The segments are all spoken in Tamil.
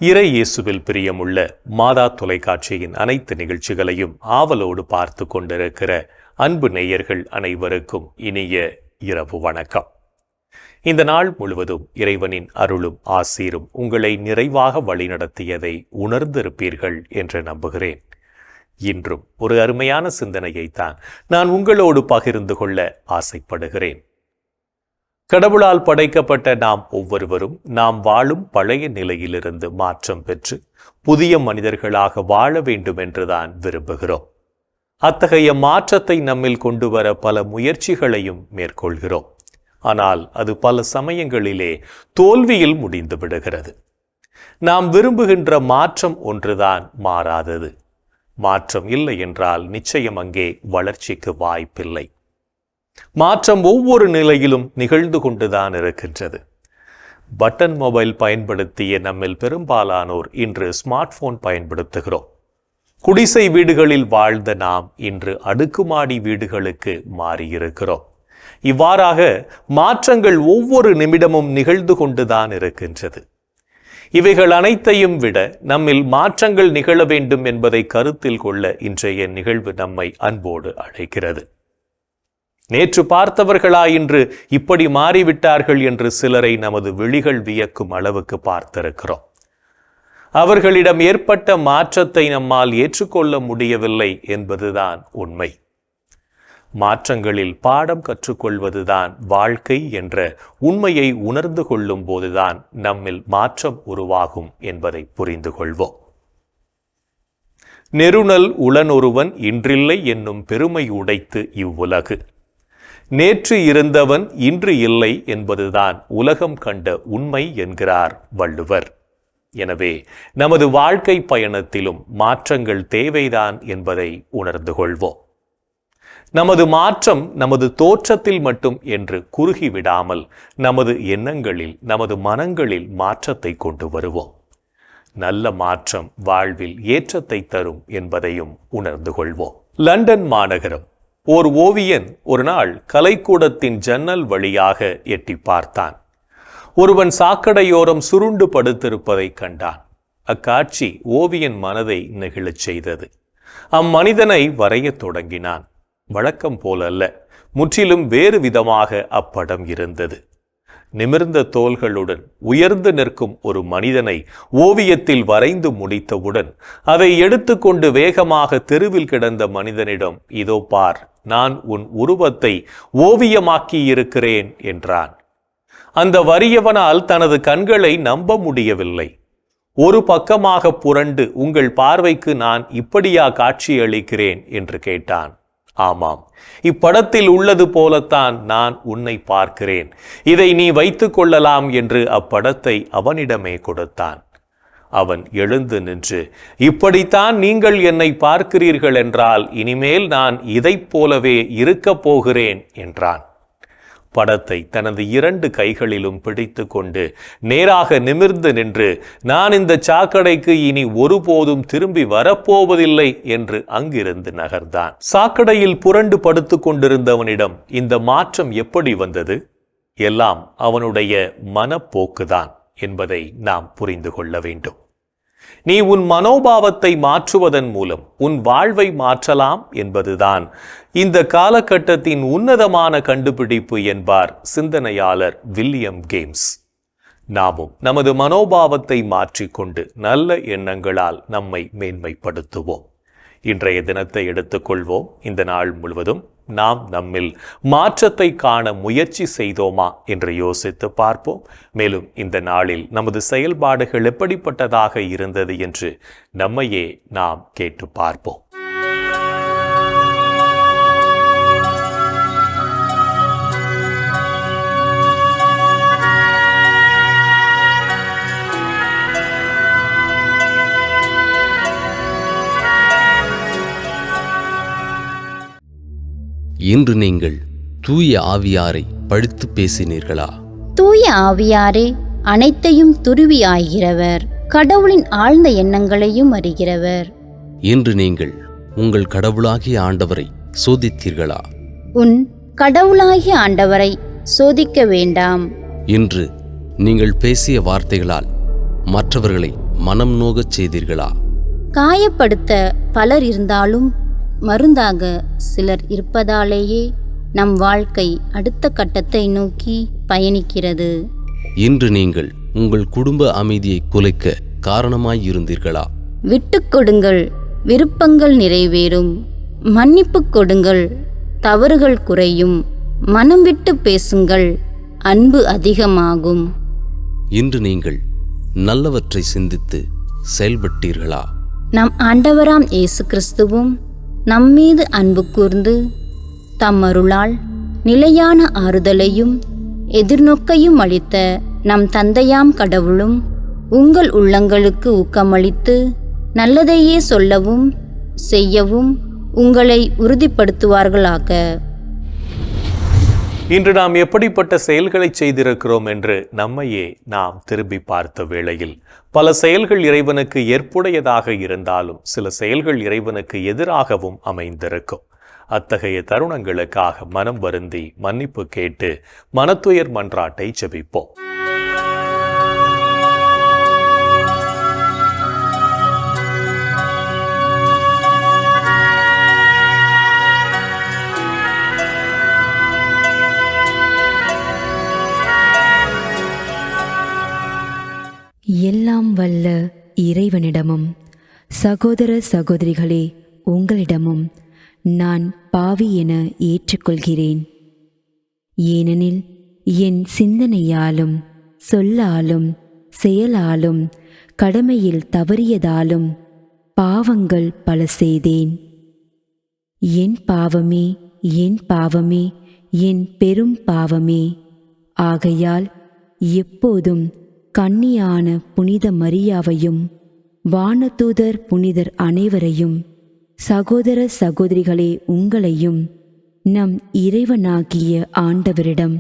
இறை இயேசுவில் பிரியமுள்ள மாதா தொலைக்காட்சியின் அனைத்து நிகழ்ச்சிகளையும் ஆவலோடு பார்த்து கொண்டிருக்கிற அன்பு நேயர்கள் அனைவருக்கும் இனிய இரவு வணக்கம். இந்த நாள் முழுவதும் இறைவனின் அருளும் ஆசீரும் உங்களை நிறைவாக வழிநடத்தியதை உணர்ந்திருப்பீர்கள் என்று நம்புகிறேன். இன்றும் ஒரு அருமையான சிந்தனையைத்தான் நான் உங்களோடு பகிர்ந்து கொள்ள ஆசைப்படுகிறேன். கடவுளால் படைக்கப்பட்ட நாம் ஒவ்வொருவரும் நாம் வாழும் பழைய நிலையிலிருந்து மாற்றம் பெற்று புதிய மனிதர்களாக வாழ வேண்டும் என்றுதான் விரும்புகிறோம். அத்தகைய மாற்றத்தை நம்மில் கொண்டு வர பல முயற்சிகளையும் மேற்கொள்கிறோம். ஆனால் அது பல சமயங்களிலே தோல்வியில் முடிந்து விடுகிறது. நாம் விரும்புகின்ற மாற்றம் ஒன்றுதான் மாறாதது. மாற்றம் இல்லை என்றால் நிச்சயம் அங்கே வளர்ச்சிக்கு வாய்ப்பில்லை. மாற்றம் ஒவ்வொரு நிலையிலும் நிகழ்ந்து கொண்டுதான் இருக்கின்றது. பட்டன் மொபைல் பயன்படுத்திய நம்மில் பெரும்பாலானோர் இன்று ஸ்மார்ட் போன் பயன்படுத்துகிறோம். குடிசை வீடுகளில் வாழ்ந்த நாம் இன்று அடுக்குமாடி வீடுகளுக்கு மாறியிருக்கிறோம். இவ்வாறாக மாற்றங்கள் ஒவ்வொரு நிமிடமும் நிகழ்ந்து கொண்டுதான் இருக்கின்றது. இவைகள் அனைத்தையும் விட நம்மில் மாற்றங்கள் நிகழ வேண்டும் என்பதை கருத்தில் கொள்ள இன்றைய நிகழ்வு நம்மை அன்போடு அழைக்கிறது. நேற்று பார்த்தவர்களா இன்று இப்படி மாறிவிட்டார்கள் என்று சிலரை நமது விழிகள் வியக்கும் அளவுக்கு பார்த்திருக்கிறோம். அவர்களிடம் ஏற்பட்ட மாற்றத்தை நம்மால் ஏற்றுக்கொள்ள முடியவில்லை என்பதுதான் உண்மை. மாற்றங்களில் பாடம் கற்றுக்கொள்வதுதான் வாழ்க்கை என்ற உண்மையை உணர்ந்து கொள்ளும் போதுதான் நம்மில் மாற்றம் உருவாகும் என்பதை புரிந்து கொள்வோம். நெருநல் உளனொருவன் இன்றில்லை என்னும் பெருமை உடைத்து இவ்வுலகு. நேற்று இருந்தவன் இன்று இல்லை என்பதுதான் உலகம் கண்ட உண்மை என்கிறார் வள்ளுவர். எனவே நமது வாழ்க்கை பயணத்திலும் மாற்றங்கள் தேவைதான் என்பதை உணர்ந்து கொள்வோம். நமது மாற்றம் நமது தோற்றத்தில் மட்டும் என்று குறுகிவிடாமல் நமது எண்ணங்களில், நமது மனங்களில் மாற்றத்தை கொண்டு வருவோம். நல்ல மாற்றம் வாழ்வில் ஏற்றத்தை தரும் என்பதையும் உணர்ந்து கொள்வோம். லண்டன் மாநகரம். ஓர் ஓவியன் ஒரு நாள் கலைக்கூடத்தின் ஜன்னல் வழியாக எட்டி பார்த்தான். ஒருவன் சாக்கடையோரம் சுருண்டு படுத்திருப்பதை கண்டான். அக்காட்சி ஓவியன் மனதை நெகிழச் செய்தது. அம்மனிதனை வரையத் தொடங்கினான். வழக்கம் போலல்ல, முற்றிலும் வேறு விதமாக அப்படம் இருந்தது. நிமிர்ந்த தோள்களுடன் உயர்ந்து நிற்கும் ஒரு மனிதனை ஓவியத்தில் வரைந்து முடித்தவுடன் அதை எடுத்துக்கொண்டு வேகமாக தெருவில் கிடந்த மனிதனிடம், இதோ பார், நான் உன் உருவத்தை ஓவியமாக்கி இருக்கிறேன் என்றான். அந்த வறியவனால் தனது கண்களை நம்ப முடியவில்லை. ஒரு பக்கமாக புரண்டு, உங்கள் பார்வைக்கு நான் இப்படியா காட்சியளிக்கிறேன் என்று கேட்டான். ஆமாம், இப்படத்தில் உள்ளது போலத்தான் நான் உன்னை பார்க்கிறேன். இதை நீ வைத்து கொள்ளலாம் என்று அப்படத்தை அவனிடமே கொடுத்தான். அவன் எழுந்து நின்று, இப்படித்தான் நீங்கள் என்னை பார்க்கிறீர்கள் என்றால் இனிமேல் நான் இதைப் போலவே இருக்கப் போகிறேன் என்றான். படத்தை தனது 2 கைகளிலும் பிடித்து கொண்டு நேராக நிமிர்ந்து நின்று, நான் இந்த சாக்கடைக்கு இனி ஒருபோதும் திரும்பி வரப்போவதில்லை என்று அங்கிருந்து நகர்ந்தான். சாக்கடையில் புரண்டு படுத்து கொண்டிருந்தவனிடம் இந்த மாற்றம் எப்படி வந்தது? எல்லாம் அவனுடைய மனப்போக்குதான் என்பதை நாம் புரிந்து கொள்ள வேண்டும். நீ உன் மனோபாவத்தை மாற்றுவதன் மூலம் உன் வாழ்வை மாற்றலாம் என்பதுதான் இந்த காலகட்டத்தின் உன்னதமான கண்டுபிடிப்பு என்பார் சிந்தனையாளர் வில்லியம் கேம்ஸ். நாமும் நமது மனோபாவத்தை மாற்றிக்கொண்டு நல்ல எண்ணங்களால் நம்மை மேன்மைப்படுத்துவோம். இன்றைய தினத்தை எடுத்துக்கொள்வோம். இந்த நாள் முழுவதும் நாம் நம்மில் மாற்றத்தை காண முயற்சி செய்தோமா என்று யோசித்து பார்ப்போம். மேலும் இந்த நாளில் நமது செயல்பாடுகள் எப்படிப்பட்டதாக இருந்தது என்று நம்மையே நாம் கேட்டு பார்ப்போம். இன்று நீங்கள் தூய ஆவியாரை பழித்து பேசினீர்களா? தூய ஆவியாரே அனைத்தையும் துருவி ஆகிறவர், கடவுளின் ஆழ்ந்த எண்ணங்களையும் அறிகிறவர். இன்று நீங்கள் உங்கள் கடவுளாகிய ஆண்டவரை சோதித்தீர்களா? உன் கடவுளாகிய ஆண்டவரை சோதிக்க வேண்டாம். இன்று நீங்கள் பேசிய வார்த்தைகளால் மற்றவர்களை மனம் நோகச் செய்தீர்களா? காயப்படுத்த பலர் இருந்தாலும் மருந்தாக சிலர் இருப்பதாலேயே நம் வாழ்க்கை அடுத்த கட்டத்தை நோக்கி பயணிக்கிறது. இன்று நீங்கள் உங்கள் குடும்ப அமைதியை குலைக்க காரணமாயிருந்தீர்களா? விட்டுக் கொடுங்கள், விருப்பங்கள் நிறைவேறும். மன்னிப்பு கொடுங்கள், தவறுகள் குறையும். மனம் விட்டு பேசுங்கள், அன்பு அதிகமாகும். இன்று நீங்கள் நல்லவற்றை சிந்தித்து செயல்பட்டீர்களா? நம் ஆண்டவராம் இயேசு கிறிஸ்துவும் நம்மீது அன்பு கூர்ந்து தம் அருளால் நிலையான ஆறுதலையும் எதிர்நோக்கையும் அளித்த நம் தந்தையாம் கடவுளும் உங்கள் உள்ளங்களுக்கு ஊக்கமளித்து நல்லதையே சொல்லவும் செய்யவும் உங்களை உறுதிப்படுத்துவார்களாக. இன்று நாம் எப்படிப்பட்ட செயல்களை செய்திருக்கிறோம் என்று நம்மையே நாம் திரும்பி பார்த்த வேளையில் பல செயல்கள் இறைவனுக்கு ஏற்புடையதாக இருந்தாலும் சில செயல்கள் இறைவனுக்கு எதிராகவும் அமைந்திருக்கும். அத்தகைய தருணங்களுக்காக மனம் வருந்தி மன்னிப்பு கேட்டு மனத்துயர் மன்றாட்டை ஜெபிப்போம். எல்லாம் வல்ல இறைவனிடமும் சகோதர சகோதரிகளே உங்களிடமும் நான் பாவி என ஏற்றுக்கொள்கிறேன். ஏனெனில் என் சிந்தனையாலும் சொல்லாலும் செயலாலும் கடமையில் தவறியதாலும் பாவங்கள் பல செய்தேன். என் பாவமே, என் பாவமே, என் பெரும் பாவமே. ஆகையால் எப்போதும் கன்னியான புனித மரியாவையும் வானதூதர் புனிதர் அனைவரையும் சகோதர சகோதரிகளே உங்களையும் நம் இறைவனாகிய ஆண்டவரிடம்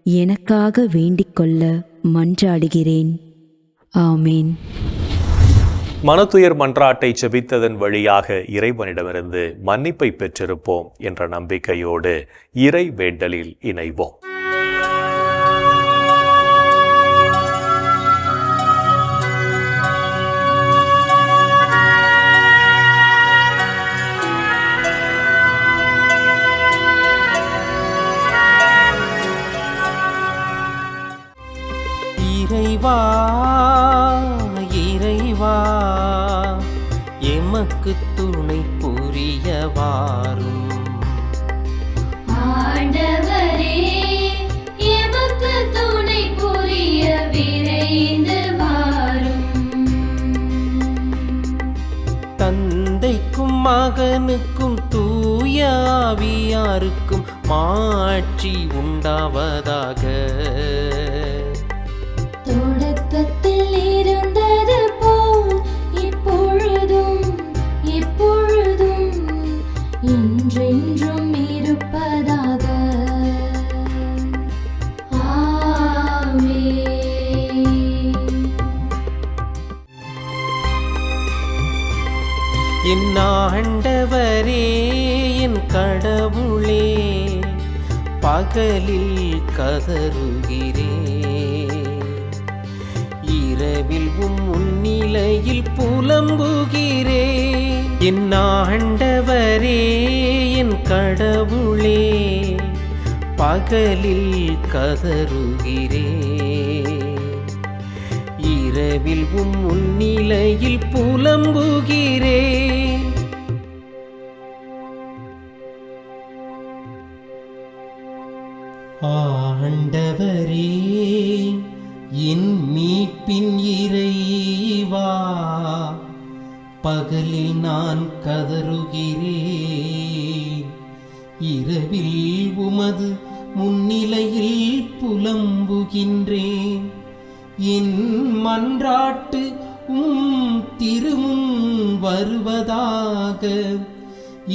எனக்காக வேண்டிக்கொள்ள மன்றாடுகிறேன். ஆமேன். மனத்துயர் மன்றாட்டை ஜெபித்ததன் வழியாக இறைவனிடமிருந்து மன்னிப்பை பெற்றிருப்போம் என்ற நம்பிக்கையோடு இறை வேண்டலில் இணைவோம். இறைவா இறைவா எமக்கு துணை புரிய வாரும். ஆண்டவரே எமக்கு துணை புரிய விரைந்து வாரும். தந்தைக்கும் மகனுக்கும் தூய ஆவியாருக்கும் மாட்சி உண்டாவதாக. தொடக்கத்தில் இருந்தது போல் இப்பொழுதும் எப்பொழுதும் என்றென்றும் இருப்பதாக. ஆமென். என் ஆண்டவரே என் கடவுளே பகலில் கதறுகிறேன், இரவில் முன்னிலையில் புலம்புகிறேன். என் ஆண்டவரே என் கடவுளே பகலில் கதறுகிறேன், இரவில் முன்னிலையில் புலம்புகிறேன். ஆண்டவரே என் மீட்பின் இறைவா பகலில் நான் கதறுகிறேன், இரவில் உமது முன்னிலையில் புலம்புகின்றேன். என் மன்றாட்டு திருமுன் வருவதாக,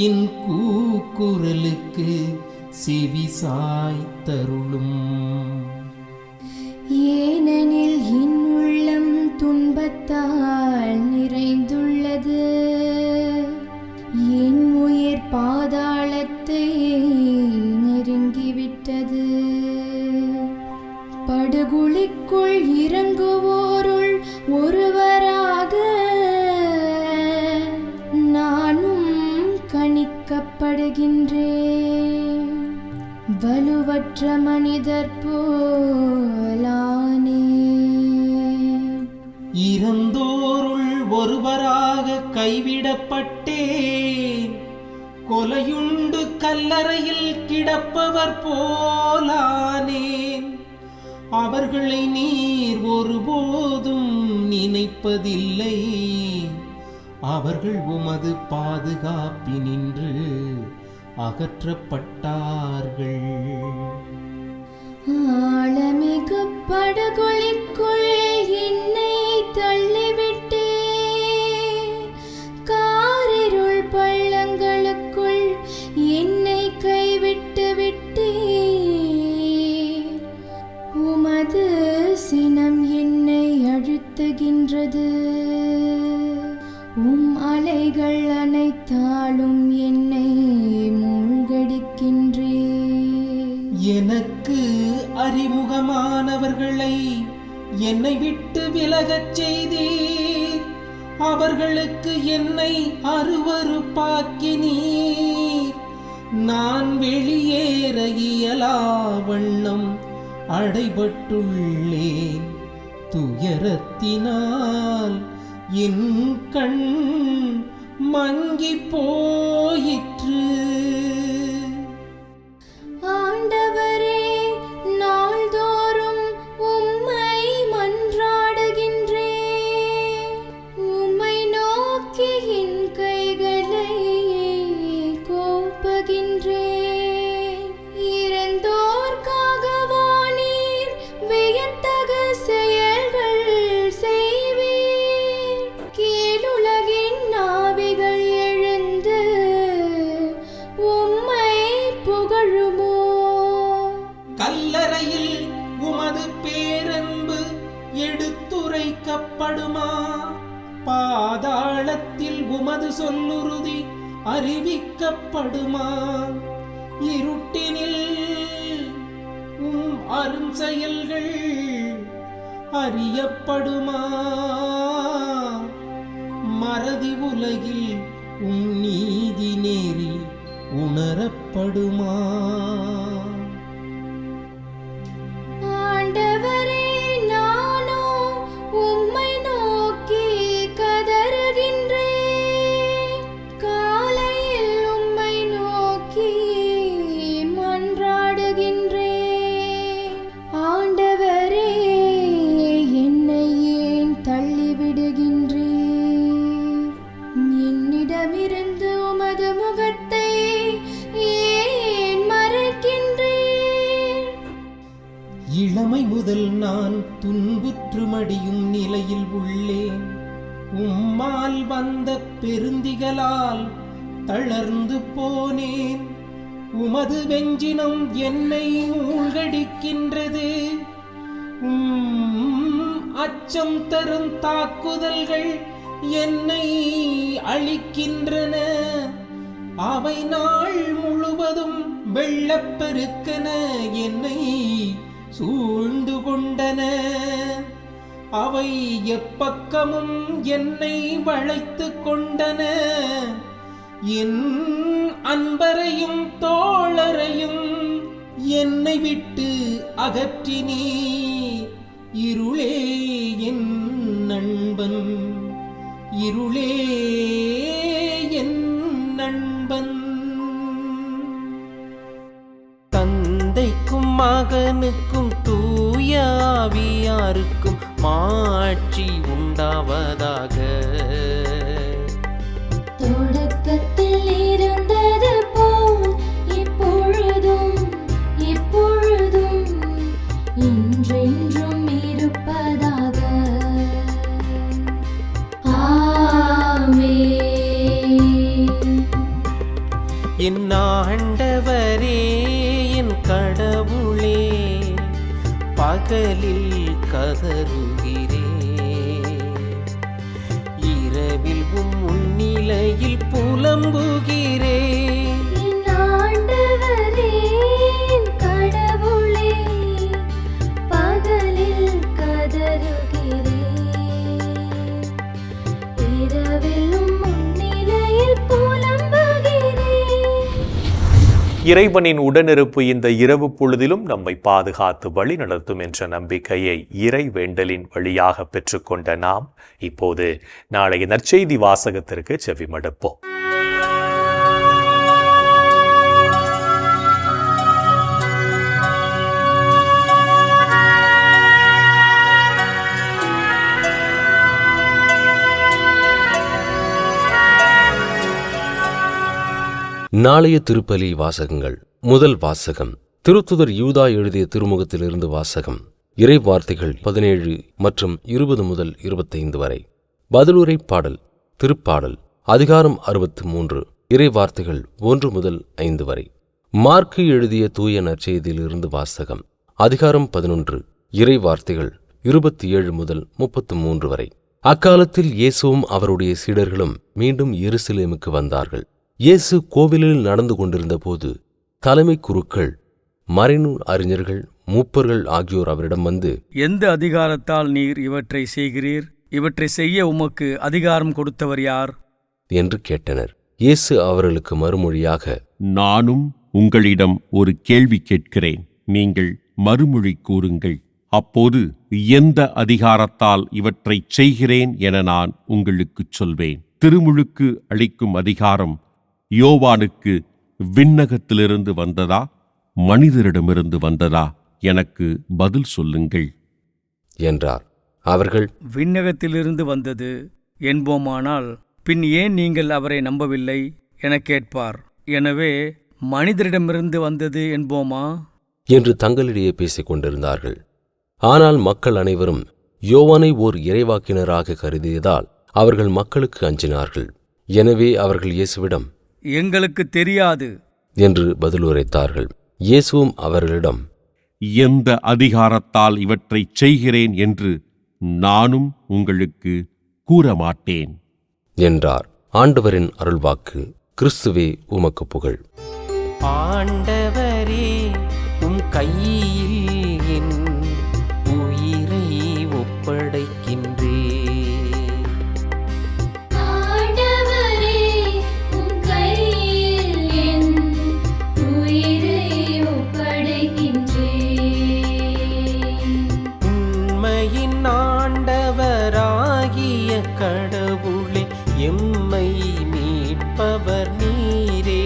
என் கூக்குரலுக்கு செவி சாய்த்தருளும். ஏனெனில் என் உள்ளம் துன்பத்தால் நிறைந்துள்ளது, என் உயிர் பாதாளத்தை நெருங்கிவிட்டது. படுகுழிக்குள் இறங்குவோருள் ஒருவராக மற்ற மனிதர் போலானே. இறந்தோருள் ஒருவராக கைவிடப்பட்டேன், கொலையுண்டு கல்லறையில் கிடப்பவர் போலானேன். அவர்களை நீர் ஒருபோதும் நினைப்பதில்லை, அவர்கள் உமது பாதுகாப்பினின்று அகற்றப்பட்டார்கள். ஆழமிகு படுகொலிக்குள் என்னை தள்ளிவிட்டே, காரிருள் பள்ளங்களுக்குள் என்னை கைவிட்டு விட்டே. உமது சினம் என்னை அழுத்துகின்றது, அலைகள் அனைத்தாலும் என்னை மூழ்கடிக்கின்றே. எனக்கு அறிமுகமானவர்களை என்னை விட்டு விலகச் செய்தீர், அவர்களுக்கு என்னை அருவருப்பாக்கினீர். நான் வெளியேற இயலா வண்ணம் அடைபட்டுள்ளேன், துயரத்தினால் என் கண் மங்கி போயிற்று. ஆண்டவரே, நாள்தோறும் உம்மை மன்றாடுகின்றேன், உம்மை நோக்கி என் கைகளை கோப்புகின்றேன். இறந்தோர்க்காகவா நீர் வியத்தகு செயல்கள் செய்வீர்? கீழுலகின் நாவிகள் எழுந்து உம்மை புகழுமோ? கல்லறையில் உமது பேரன்பு எடுத்துரைக்கப்படுமா? பாதாளத்தில் உமது சொல்லுறுதி அறிவிக்கப்படுமா? இருட்டினில் அரும் செயல்கள் அறியப்படுமா? மறதி உலகில் நீதி நேரி உணரப்படுமா? ஆண்டவரே, நானோ உம்மை நோக்கி கதறுகின்றேன், காலையில் உம்மை நோக்கி மன்றாடுகின்றேன். ஆண்டவரே, என்னை ஏன் தள்ளிவிடுகின்றீர்? என்னிடமிருந்து உமது முகத்தை ஏன் மறைக்கின்றீர்? இளமை முதல் நான் துன்புற்று மடியும் நிலையில் உள்ளேன், உம்மால் வந்த பெருந்திகளால் தளர்ந்து போனேன். உமது வெஞ்சினம் என்னை மூழ்கடிக்கின்றது, அச்சம் தரும் தாக்குதல்கள் என்னை அழிக்கின்றன. அவை நாள் முழுவதும் வெள்ளப்பெருக்கென என்னை சூழ்ந்து கொண்டன. அவை எப்பக்கமும் என்னை வளைத்து கொண்டன. என் அன்பரையும் தோழரையும் என்னை விட்டு அகற்றினீர். இருளே என் நண்பன், இருளே என் நண்பன். தந்தைக்கும் மகனுக்கும் தூய ஆவியாருக்கும் மாட்சி உண்டாவதாக. தொடக்கத்தில் இருந்தது போல் இப்பொழுதும் எப்பொழுதும் என்றென்றும் இருப்பதாக. ஆமென். என் ஆண்டவரே, என் கடவுளே, பகலில் கதறுகிறேன், இரவில் முன்னிலையில் புலம்புகிறேன். என் ஆண்டவரே, என் கடவுளே, பகலில் கதறுகிறேன், இரவில் முன்னிலையில் புலம்புகிறேன். இறைவனின் உடனிருப்பு இந்த இரவு பொழுதிலும் நம்மை பாதுகாத்து வழி நடத்தும் என்ற நம்பிக்கையை இறை வேண்டலின் வழியாக பெற்றுக்கொண்ட நாம் இப்போது நாளைய நற்செய்தி வாசகத்திற்கு செவிமடுப்போம். நாளைய திருப்பலி வாசகங்கள். முதல் வாசகம் திருத்துதர் யூதா எழுதிய திருமுகத்திலிருந்து வாசகம். இறை வார்த்தைகள் 17 மற்றும் 20 முதல் 25 வரை. பதிலுரை பாடல். திருப்பாடல் அதிகாரம் 63. இறை வார்த்தைகள் 1 முதல் 5 வரை. மார்க்கு எழுதிய தூய நற்செய்தியிலிருந்து வாசகம். அதிகாரம் 11. இறை வார்த்தைகள் 27 முதல் 33 வரை. அக்காலத்தில் இயேசுவும் அவருடைய சீடர்களும் மீண்டும் எருசலேமுக்கு வந்தார்கள். இயேசு கோவிலில் நடந்து கொண்டிருந்த போது தலைமை குருக்கள், மறைநூல் அறிஞர்கள், மூப்பர்கள் ஆகியோர் அவரிடம் வந்து, எந்த அதிகாரத்தால் நீர் இவற்றை செய்கிறீர்? இவற்றை செய்ய உமக்கு அதிகாரம் கொடுத்தவர் யார் என்று கேட்டனர். இயேசு அவர்களுக்கு மறுமொழியாக, நானும் உங்களிடம் ஒரு கேள்வி கேட்கிறேன், நீங்கள் மறுமொழி கூறுங்கள். அப்போது எந்த அதிகாரத்தால் இவற்றை செய்கிறேன் என நான் உங்களுக்குச் சொல்வேன். திருமுழுக்கு அளிக்கும் அதிகாரம் யோவானுக்கு விண்ணகத்திலிருந்து வந்ததா, மனிதரிடமிருந்து வந்ததா? எனக்கு பதில் சொல்லுங்கள் என்றார். அவர்கள், விண்ணகத்திலிருந்து வந்தது என்போமானால் பின் ஏன் நீங்கள் அவரை நம்பவில்லை என கேட்பார். எனவே மனிதரிடமிருந்து வந்தது என்போமா என்று தங்களிடையே பேசிக் கொண்டிருந்தார்கள். ஆனால் மக்கள் அனைவரும் யோவானை ஓர் இறைவாக்கினராக கருதியதால் அவர்கள் மக்களுக்கு அஞ்சினார்கள். எனவே அவர்கள் இயேசுவிடம், எங்களுக்கு தெரியாது என்று பதிலுரைத்தார்கள். இயேசுவும் அவர்களிடம், எந்த அதிகாரத்தால் இவற்றை செய்கிறேன் என்று நானும் உங்களுக்கு கூற மாட்டேன் என்றார். ஆண்டவரின் அருள்வாக்கு. கிறிஸ்துவே உமக்கு புகழ். ஆண்டவரே, உம் கையில் என் உயிரை ஒப்படைக்கின்றே. ஆண்டவரே, உம் கையில் என் உயிரை ஒப்படைக்கின்றேன். உண்மையின் ஆண்டவராகிய கடவுளே, எம்மை மீட்பவர் நீரே.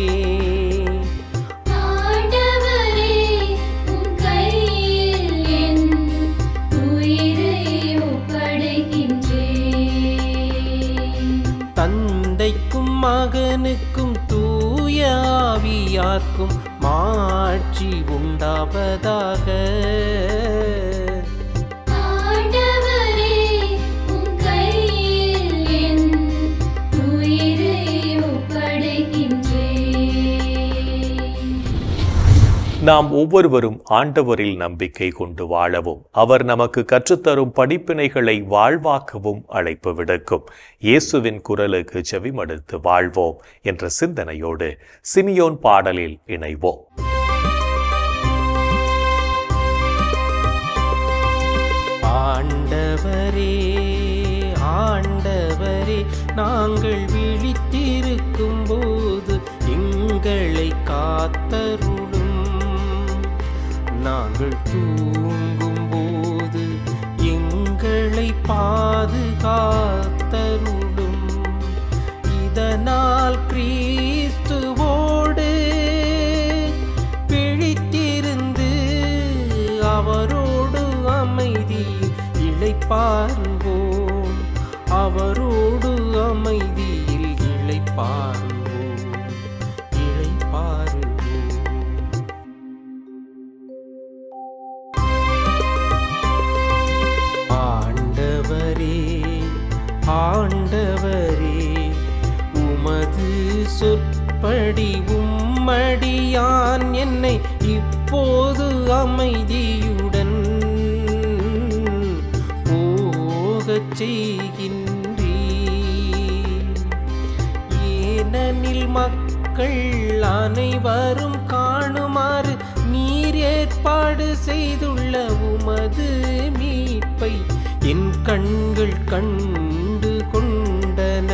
ஆண்டவரே, உம் கையில் என் உயிரை ஒப்படைக்கின்றேன். தந்தைக்கும் மகனுக்கும் தூய ஆவியார்க்கும் மாட்சி உண்டாவதாக. ஆண்டவரே, உம் கையில் என் உயிரை ஒப்படைக்கின்றேன். நாம் ஒவ்வொருவரும் ஆண்டவரில் நம்பிக்கை கொண்டு வாழவும், அவர் நமக்கு கற்றுத்தரும் படிப்பினைகளை வாழ்வாக்கவும் அழைப்பு விடுக்கும் இயேசுவின் குரலுக்கு செவிமடுத்து வாழ்வோம் என்ற சிந்தனையோடு சிமியோன் பாடலில் இணைவோம். ஆண்டவரே, ஆண்டவரே, நாங்கள் விழித்திருக்கும் போது எங்களை காத்தருளும். நாங்கள் தூங்கும் போது எங்களை பாதுகாத்தருளும். இதனால் கிறிஸ்துவோடு பிழித்திருந்து அவரோடு அமைதியில் இளைப்பாறுவோம். அவரோடு அமைதியில் இளைப்பாறுவோம், இளைப்பாறுவோம். ஆண்டவரே, ஆண்டவரே, உமது சொற்படி உம்மடியான் என்னை இப்போது அமைதியுடன் போகச் செய்கின்றீர். ஏனெனில் மக்கள் அனைவரும் காணுமாறு நீர் ஏற்பாடு செய்துள்ள உமது மீட்பை என் கண்கள் கண்டு கொண்டன.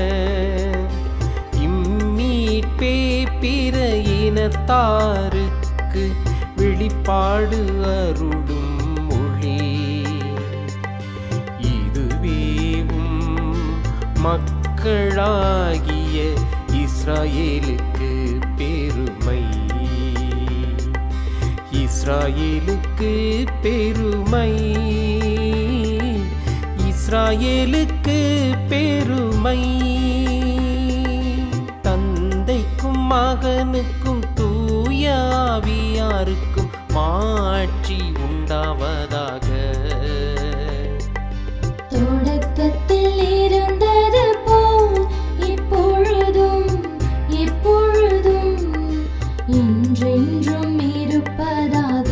இம்மீட்பே பிற இன இனத்தாருக்கு வெளிப்பாடு அருளும் மொழி. இதுவேவும் மக்களாகிய இஸ்ராயேலுக்கு பெருமை, இஸ்ராயேலுக்கு பெருமை, இஸ்ராயேலுக்கு பெருமை. தந்தைக்கும் மகனுக்கும் தூய ஆவியாருக்கும் மாட்சி உண்டாவதாக. தொடக்கத்தில் இருந்தது போல் இப்பொழுதும் எப்பொழுதும் என்றென்றும் இருப்பதாக.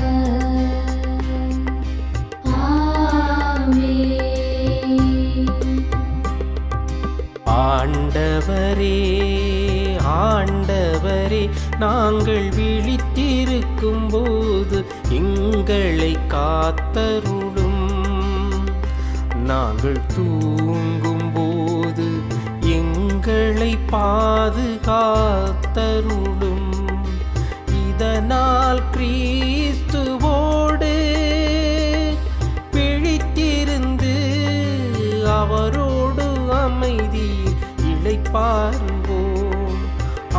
ஆண்டவரே ஆண்டவரே, நாங்கள் விழித்திருக்கும் போது எங்களை காத்தருளும். நாங்கள் தூங்கும் போது எங்களை பாதுகாத்தருளும். இதனால் கிறிஸ்துவோடு பிழித்திருந்து அவரோடு அமைதியில் இளைப்பாறுவோம்,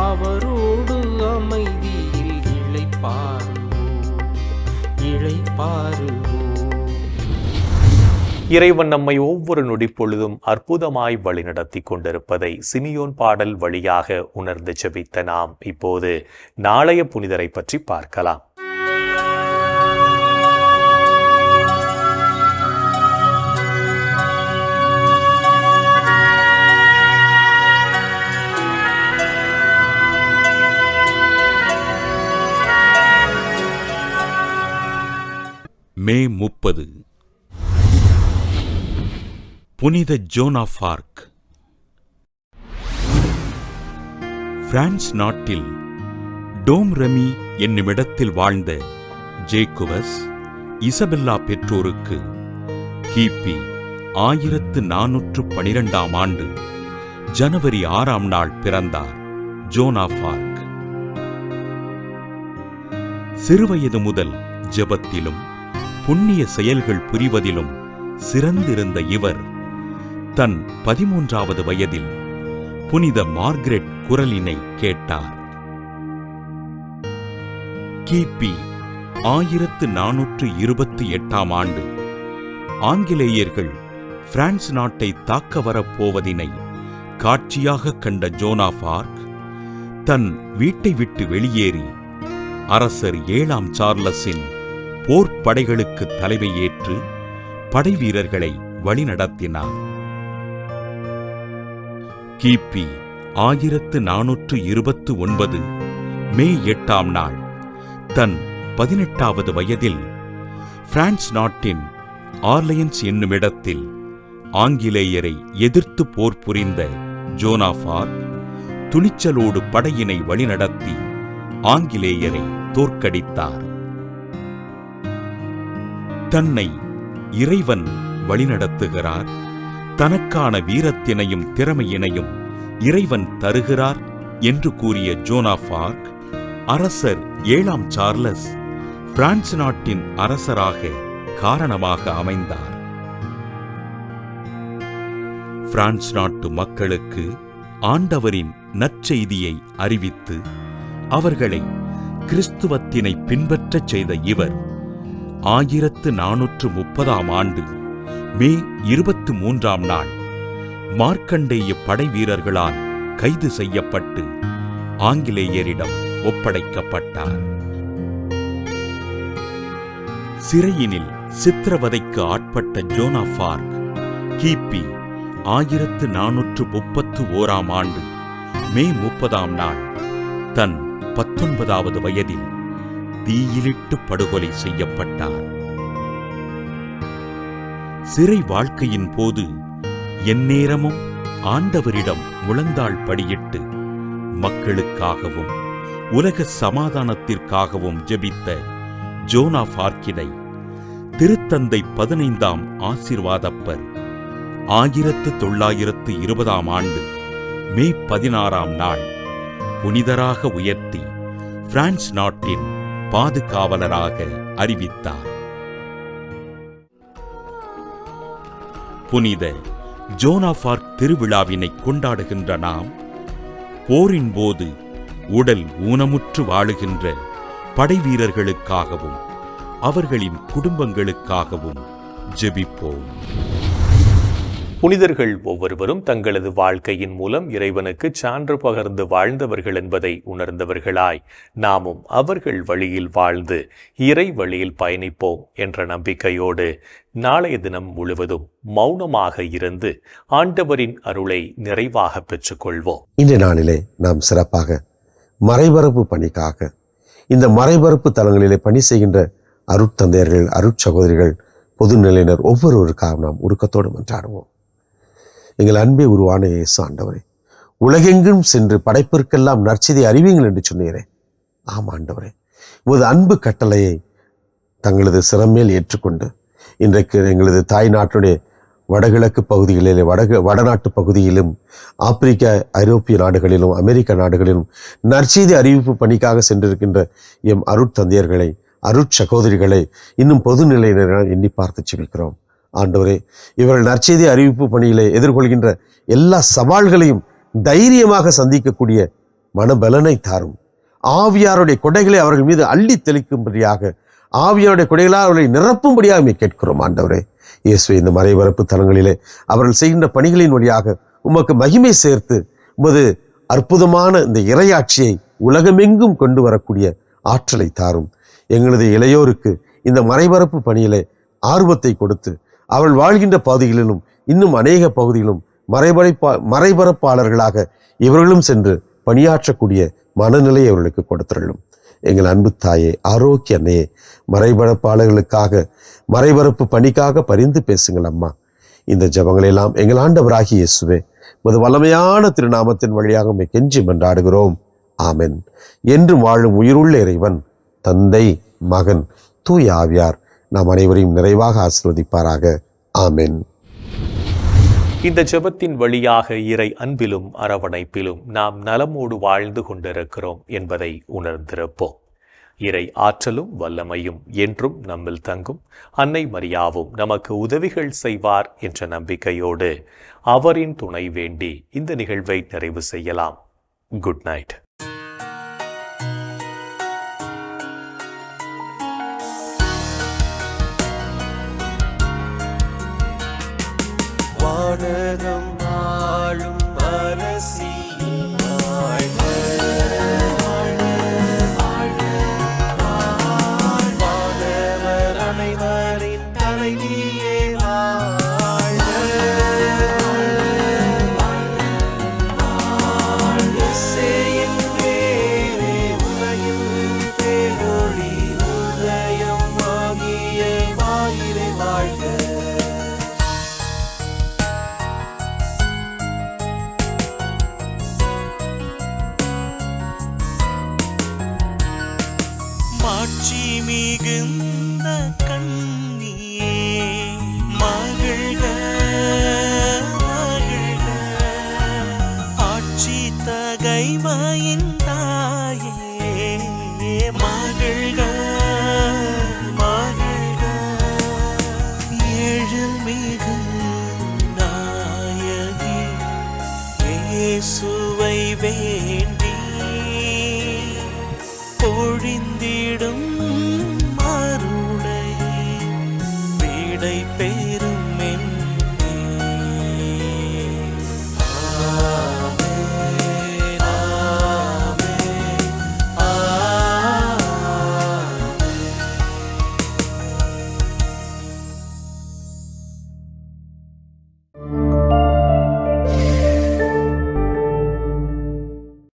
அவரோடு அமைதியில் இளைப்பாறுவோம். இறைவன் நம்மை ஒவ்வொரு நொடி பொழுதும் அற்புதமாய் வழிநடத்தி கொண்டிருப்பதை சிமியோன் பாடல் வழியாக உணர்ந்து ஜெபித்த நாம் இப்போது நாளைய புனிதரை பற்றி பார்க்கலாம். மே 30 புனித ஜோன் ஆஃப் ஆர்க். பிரான்ஸ் நாட்டில் டோம் ரெமி என்னுமிடத்தில் வாழ்ந்த ஜேக்குவஸ் இசபெல்லா பெற்றோருக்கு கிபி 1412ஆம் ஆண்டு ஜனவரி 6ஆம் நாள் பிறந்தார் ஜோன் ஆஃப் ஆர்க். சிறுவயது முதல் ஜெபத்திலும் புண்ணிய செயல்கள் புரிவதிலும் சிறந்திருந்த இவர் தன் 13வது வயதில் புனித மார்கரெட் குரலினை கேட்டார். கிபி 1428ஆம் ஆண்டு ஆங்கிலேயர்கள் பிரான்ஸ் நாட்டை தாக்க வரப்போவதினை காட்சியாக கண்ட ஜோன் ஆஃப் ஆர்க் தன் வீட்டை விட்டு வெளியேறி அரசர் 7ஆம் சார்லஸின் போர்ப்படைகளுக்கு தலைமையேற்று படைவீரர்களை வழிநடத்தினார். கிபி 1429 மே 8ஆம் நாள் தன் 18வது வயதில் பிரான்ஸ் நாட்டின் ஆர்லியன்ஸ் என்னுமிடத்தில் ஆங்கிலேயரை எதிர்த்து போர் புரிந்த ஜோன் ஆஃப் ஆர்க் துணிச்சலோடு படையினை வழிநடத்தி ஆங்கிலேயரை தோற்கடித்தார். தன்னை இறைவன் வழிநடத்துகிறார், தனக்கான வீரத்தினையும் திறமையினையும் இறைவன் தருகிறார் என்று கூறிய ஜோன் ஆஃப் ஆர்க் அரசர் 7ஆம் சார்லஸ் பிரான்ஸ் நாட்டின் அரசராக காரணமாக அமைந்தார். பிரான்ஸ் நாட்டு மக்களுக்கு ஆண்டவரின் நற்செய்தியை அறிவித்து அவர்களை கிறிஸ்துவத்தினை பின்பற்றச் செய்த இவர் 1430ஆம் ஆண்டு மே 23ஆம் நாள் மார்க்கண்டேய படை வீரர்களால் கைது செய்யப்பட்டு ஆங்கிலேயரிடம் ஒப்படைக்கப்பட்டார். சிறையினில் சித்திரவதைக்கு ஆட்பட்ட ஜோன் ஆஃப் ஆர்க் கிபி 1431ஆம் ஆண்டு மே 30ஆம் நாள் தன் 19வது வயதில் தீயிலிட்டு படுகொலை செய்யப்பட்டார். சிறை வாழ்க்கையின் போது எந்நேரமும் ஆண்டவரிடம் முழந்தாள் படியிட்டு மக்களுக்காகவும் உலக சமாதானத்திற்காகவும் ஜெபித்த ஜோன் ஆஃப் ஆர்க்கினை திருத்தந்தை 15ஆம் ஆசீர்வாதப்பர் 1920ஆம் ஆண்டு மே 16ஆம் நாள் புனிதராக உயர்த்தி பிரான்ஸ் நாட்டின் பாதுகாவலராக அறிவித்தார். புனித ஜோன் ஆஃப் ஆர்க் திருவிழாவினை கொண்டாடுகின்ற நாம், போரின் போது உடல் ஊனமுற்று வாழுகின்ற படைவீரர்களுக்காகவும் அவர்களின் குடும்பங்களுக்காகவும் ஜெபிப்போம். புனிதர்கள் ஒவ்வொருவரும் தங்களது வாழ்க்கையின் மூலம் இறைவனுக்கு சான்று பகர்ந்து வாழ்ந்தவர்கள் என்பதை உணர்ந்தவர்களாய் நாமும் அவர்கள் வழியில் வாழ்ந்து இறை வழியில் பயணிப்போம் என்ற நம்பிக்கையோடு நாளைய தினம் முழுவதும் மௌனமாக இருந்து ஆண்டவரின் அருளை நிறைவாக பெற்றுக்கொள்வோம். இன்றைய நாளிலே நாம் சிறப்பாக மறைபரப்பு பணிக்காக இந்த மறைபரப்பு தலங்களிலே பணி செய்கின்ற அருட்தந்தையர்கள், அருட்சகோதரிகள், பொதுநிலையினர் ஒவ்வொருவருக்காக நாம் உருக்கத்தோடு மன்றாடுவோம். எங்கள் அன்பே உருவான இயேசு ஆண்டவரே, உலகெங்கும் சென்று படைப்பிற்கெல்லாம் நற்செய்தியை அறிவியுங்கள் என்று சொன்னீரே. ஆம் ஆண்டவரே, உமது அன்பு கட்டளையை தங்களது சிறமேல் ஏற்றுக்கொண்டு இன்றைக்கு எங்களது தாய் நாட்டுடைய வடகிழக்கு பகுதிகளிலே வடநாட்டு பகுதியிலும் ஆப்பிரிக்கா, ஐரோப்பிய நாடுகளிலும் அமெரிக்க நாடுகளிலும் நற்செய்தி அறிவிப்பு பணிக்காக சென்றிருக்கின்ற எம் அருட்தந்தையர்களை, அருட்சகோதரிகளை இன்னும் பொதுநிலையினரை எண்ணி பார்த்து செபிக்கிறோம். ஆண்டவரே, இவர்கள் நற்செய்தி அறிவிப்பு பணியிலே எதிர்கொள்கின்ற எல்லா சவால்களையும் தைரியமாக சந்திக்கக்கூடிய மனபலனை தாரும். ஆவியாருடைய கொடைகளை அவர்கள் மீது அள்ளி தெளிக்கும்படியாக, ஆவியாருடைய கொடைகளால் அவர்களை நிரப்பும்படியாக கேட்கிறோம். ஆண்டவரே இயேசுவே, இந்த மறைபரப்பு தலங்களிலே அவர்கள் செய்கின்ற பணிகளின் வழியாக உமக்கு மகிமை சேர்த்து உமது அற்புதமான இந்த இறையாட்சியை உலகமெங்கும் கொண்டு வரக்கூடிய ஆற்றலை தாரும். எங்களது இளையோருக்கு இந்த மறைபரப்பு பணியிலே ஆர்வத்தை கொடுத்து அவள் வாழ்கின்ற பகுதிகளிலும் இன்னும் அநேக பகுதிகளிலும் மறைபரப்பாளர்களாக இவர்களும் சென்று பணியாற்றக்கூடிய மனநிலையை அவர்களுக்கு கொடுத்துள்ளும். எங்கள் அன்பு தாயே, ஆரோக்கிய அன்னையே, மறைபரப்பாளர்களுக்காக, மறைபரப்பு பணிக்காக பரிந்து பேசுங்கள் அம்மா. இந்த ஜபங்களெல்லாம் எங்கள் ஆண்டவராகிய இயேசுவே உமது வல்லமையான திருநாமத்தின் வழியாக உம்மை கெஞ்சி மன்றாடுகிறோம். ஆமென். என்றும் வாழும் உயிருள்ள இறைவன், தந்தை, மகன், தூய ஆவியார் நாம் அனைவரையும் நிறைவாக ஆசீர்வதிப்பாராக. ஆமென். இந்த ஜெபத்தின் வழியாக இறை அன்பிலும் அரவணைப்பிலும் நாம் நலமோடு வாழ்ந்து கொண்டிருக்கிறோம் என்பதை உணர்ந்திருப்போம். இறை ஆற்றலும் வல்லமையும் என்றும் நம்மில் தங்கும். அன்னை மரியாவும் நமக்கு உதவிகள் செய்வார் என்ற நம்பிக்கையோடு அவரின் துணை வேண்டி இந்த நிகழ்வை நிறைவு செய்யலாம். Good night. வானகம் ஆளும் அரசியின் வாழ்க, வாழ்க, வாழ்க, வானவர் அனைவரின் தலைவியே வாழ்க, இசையின் வேரே உலகில் பேரொளி உதயம் ஆகிய வாயிலை வாழ்க. மாட்சி மிகுந்த கண்ணியே மகிழ்க, மகிழ்க, ஆட்சி தகைமையின் தாயே மகிழ்க, மகிழ்க, எழில்மிகு நாயகி இயேசுவை வேண்டி பொழிந்திடும்